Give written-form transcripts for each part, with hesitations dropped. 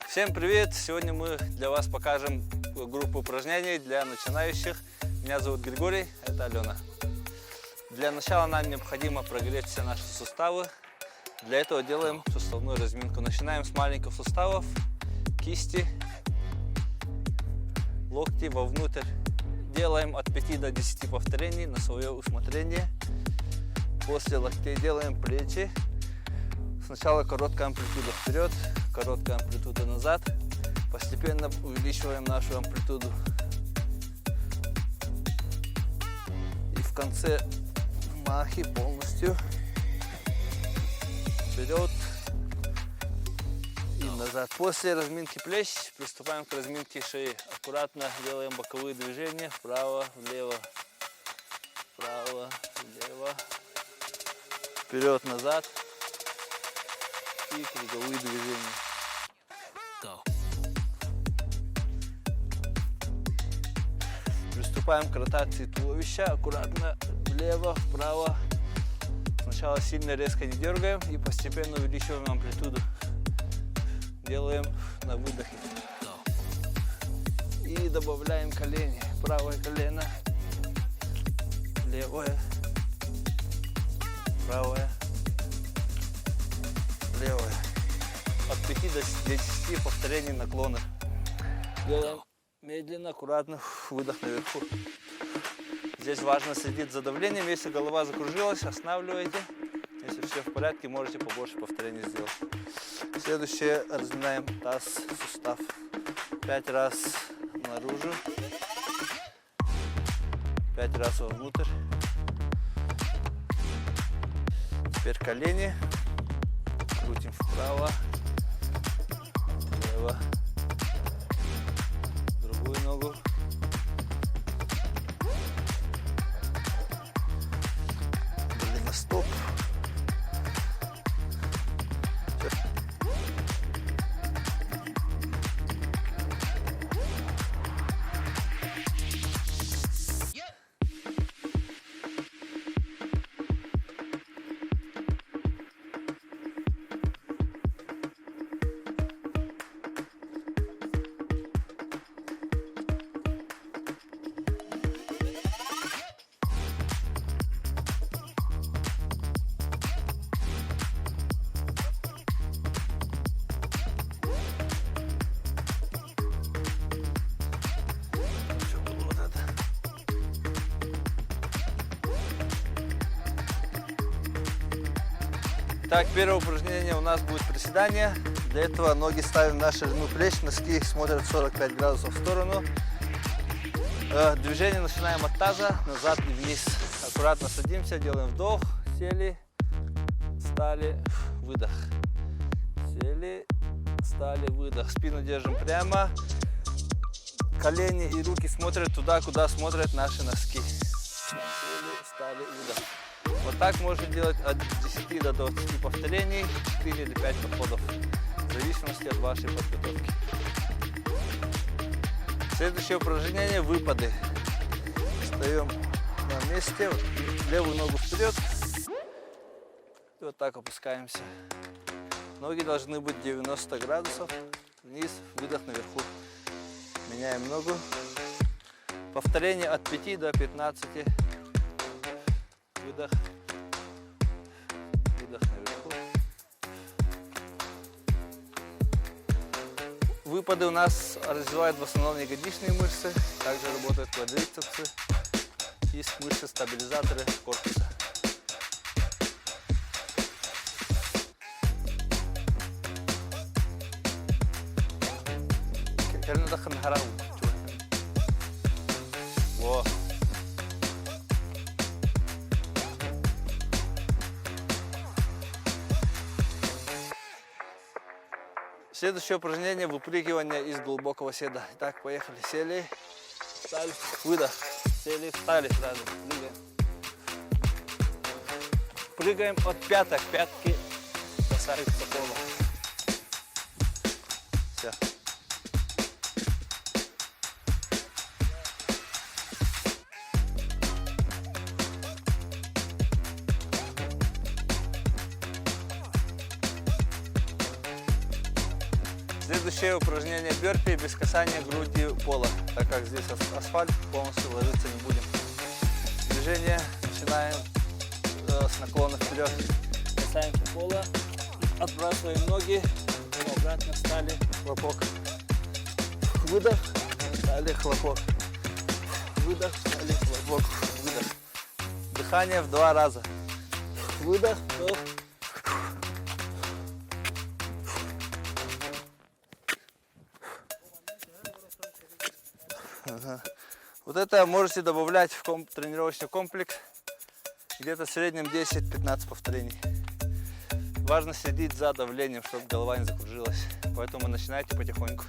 Всем привет! Сегодня мы для вас покажем группу упражнений для начинающих. Меня зовут Григорий, это Алена. Для начала нам необходимо прогреть все наши суставы. Для этого делаем суставную разминку. Начинаем с маленьких суставов, кисти, локти вовнутрь. Делаем от 5 до 10 повторений на свое усмотрение. После локтей делаем плечи. Сначала короткая амплитуда вперед, короткая амплитуда назад. Постепенно увеличиваем нашу амплитуду. И в конце махи полностью вперед и назад. После разминки плеч приступаем к разминке шеи. Аккуратно делаем боковые движения вправо, влево, вправо, влево, вперед, назад. И круговые движения. Приступаем к ротации туловища. Аккуратно влево, вправо. Сначала сильно резко не дергаем и постепенно увеличиваем амплитуду. Делаем на выдохе. И добавляем колени. Правое колено, левое, правое, левое. От 5 до 10 повторений наклона. Делаем медленно, аккуратно, выдох наверху. Здесь важно следить за давлением. Если голова закружилась, останавливайте. Если все в порядке, можете побольше повторений сделать. Следующее, разминаем таз, сустав. 5 раз наружу, 5 раз вовнутрь. Теперь колени. Крутим вправо, влево, другую ногу. Длина стоп. Так, первое упражнение у нас будет приседание. Для этого ноги ставим на ширину плеч, носки смотрят 45 градусов в сторону. Движение начинаем от таза, назад и вниз. Аккуратно садимся, делаем вдох, сели, встали, выдох. Сели, встали, выдох. Спину держим прямо. Колени и руки смотрят туда, куда смотрят наши носки. Сели, встали, выдох. Вот так можно делать от 10 до 20 повторений, 4 или 5 подходов, в зависимости от вашей подготовки. Следующее упражнение – выпады. Встаем на месте, левую ногу вперед, и вот так опускаемся. Ноги должны быть 90 градусов, вниз, выдох наверху. Меняем ногу. Повторение от 5 до 15. Выдох, выдох наверху. Выпады у нас развивают в основном ягодичные мышцы, также работают квадрицепсы и мышцы-стабилизаторы корпуса. Во. Следующее упражнение – выпрыгивание из глубокого седа. Итак, поехали. Сели, встали, выдох. Сели, встали сразу. Прыгаем. Прыгаем от пяток. Пятки касаются пола. Все. Следующее упражнение бёрпи без касания груди пола, так как здесь асфальт, полностью ложиться не будем. Движение начинаем с наклона вперед. Касаемся пола, отбрасываем ноги, обратно встали, хлопок. Выдох, встали, хлопок. Выдох, встали, хлопок. Выдох. Дыхание в 2 раза. Выдох, вдох. Ага. Вот это можете добавлять в тренировочный комплекс где-то в среднем 10-15 повторений. Важно следить за давлением, чтобы голова не закружилась. Поэтому начинайте потихоньку.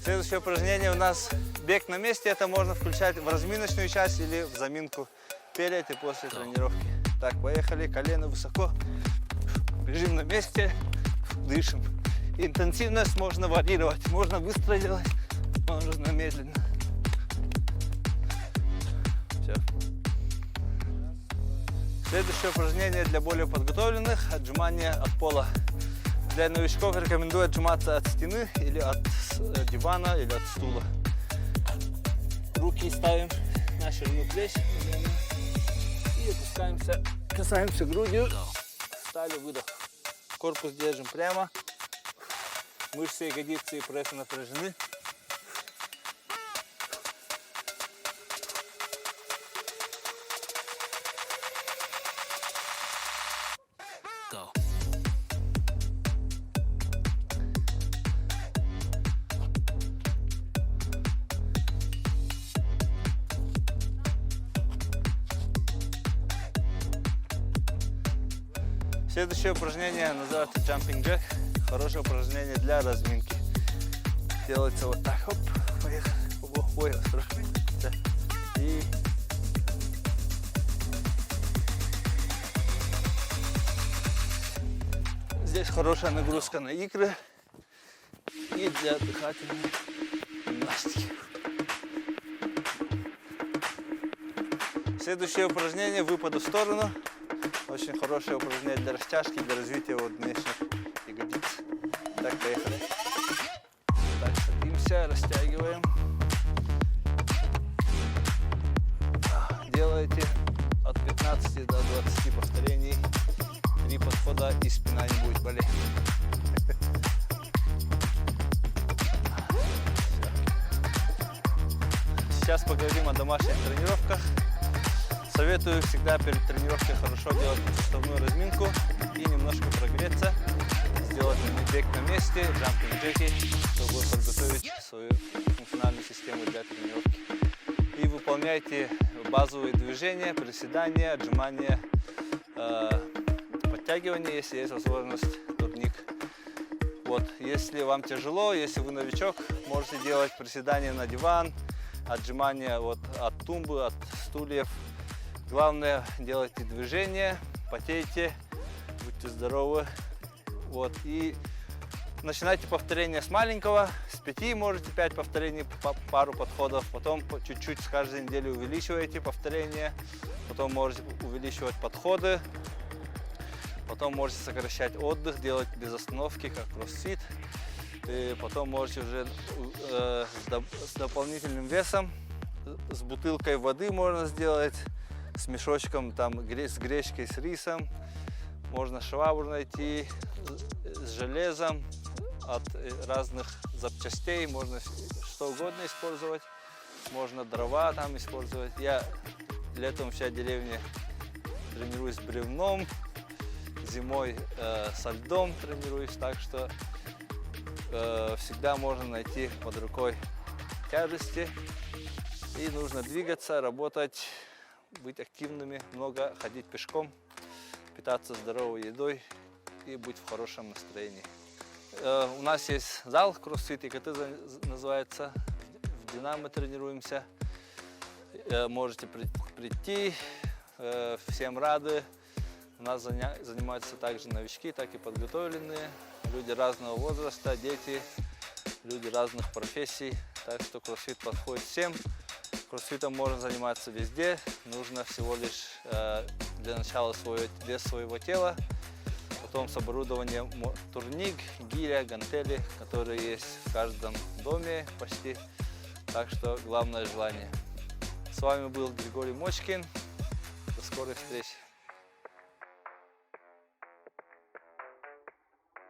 Следующее упражнение у нас бег на месте. Это можно включать в разминочную часть или в заминку перед и после тренировки. Так, поехали. Колено высоко. Бежим на месте. Дышим. Интенсивность можно варьировать. Можно быстро делать, можно медленно. Все. Следующее упражнение для более подготовленных. Отжимание от пола. Для новичков рекомендую отжиматься от стены или от дивана или от стула. Руки ставим на ширину плеч и опускаемся, касаемся грудью. Встали, выдох. Корпус держим прямо. Мышцы ягодицы и пресса напряжены. Следующее упражнение называется Jumping Jack. Хорошее упражнение для разминки. Делается вот так. Оп, поехали. Ой, осторожно. И здесь хорошая нагрузка на икры и для дыхательной гимнастики. Следующее упражнение — выпады в сторону. Очень хорошее упражнение для растяжки, для развития вот внешних ягодиц. Так, поехали. Так, садимся, растягиваем. Делайте от 15 до 20 повторений. 3 подхода и спина не будет болеть. Сейчас поговорим о домашних тренировках. Советую всегда перед тренировкой хорошо делать суставную разминку и немножко прогреться, сделать бег на месте, jumping джеки, чтобы подготовить свою функциональную систему для тренировки. И выполняйте базовые движения, приседания, отжимания, подтягивания, если есть возможность, турник. Вот. Если вам тяжело, если вы новичок, можете делать приседания на диван, отжимания вот от тумбы, от стульев. Главное, делайте движения, потейте, будьте здоровы. Вот. И начинайте повторение с маленького, с 5 можете 5 повторений, пару подходов, потом чуть-чуть с каждой недели увеличиваете повторения, потом можете увеличивать подходы, потом можете сокращать отдых, делать без остановки, как кроссфит, и потом можете уже с дополнительным весом, с бутылкой воды можно сделать, с мешочком там, с гречкой, с рисом, можно швабру найти, с железом, от разных запчастей, можно что угодно использовать, можно дрова там использовать. Я летом вся деревня тренируюсь с бревном, зимой со льдом тренируюсь, так что всегда можно найти под рукой тяжести. И нужно двигаться, работать, быть активными, много ходить пешком, питаться здоровой едой и быть в хорошем настроении. У нас есть зал кроссфит, ИКТ называется, в Динамо тренируемся. Можете прийти, всем рады. У нас занимаются также новички, так и подготовленные, люди разного возраста, дети, люди разных профессий. Так что кроссфит подходит всем. Кроссфитом можно заниматься везде, нужно всего лишь для начала вес своего тела, потом с оборудованием турник, гиря, гантели, которые есть в каждом доме почти. Так что главное желание. С вами был Григорий Мочкин. До скорых встреч.